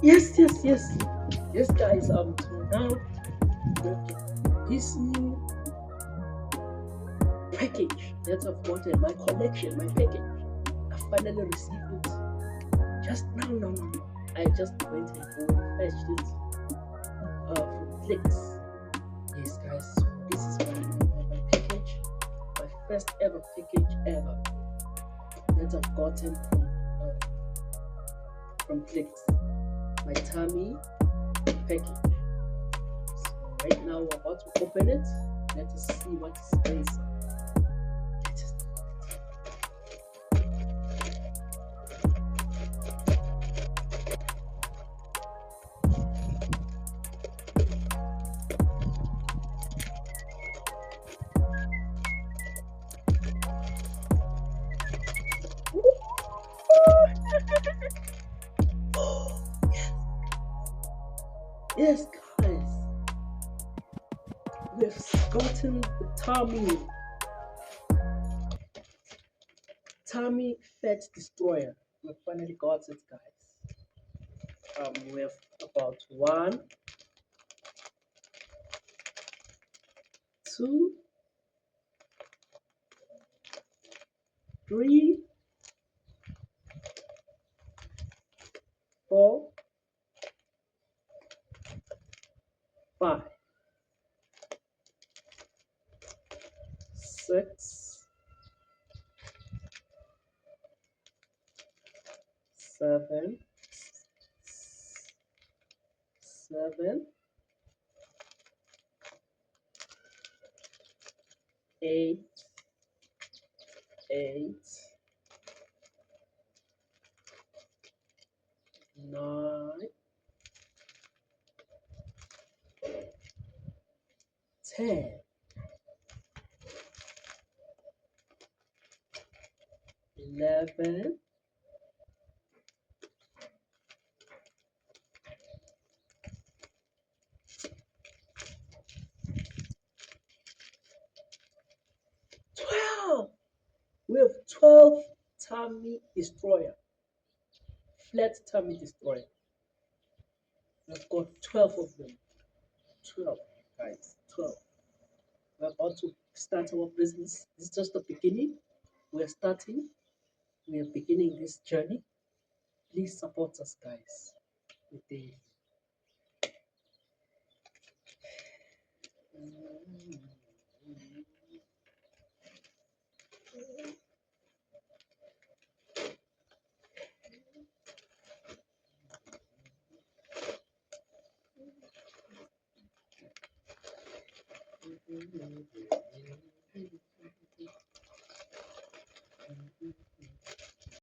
Yes, yes, yes. Yes, guys, to now we've get this new package that I've gotten, my collection, my package. I finally received it just now, no, no, no. I just went and fetched it from Clicks. Yes, guys, so this is my package, my first ever package ever that I've gotten from Clicks. My tummy package. So right now we're about to open it. Let us see what is inside. Let us Yes, guys, we've gotten the Tommy Fat Destroyer. We finally got it, guys. We have about one, two, three, four, five, six, seven, seven, eight, eight, nine, 10, 11, 12. We have 12 Tummy Destroyer, flat Tummy Destroyer. We've got 12 of them. 12, guys, 12. We're about to start our business. This is just the beginning. We're starting. We are beginning this journey. Please support us, guys, with the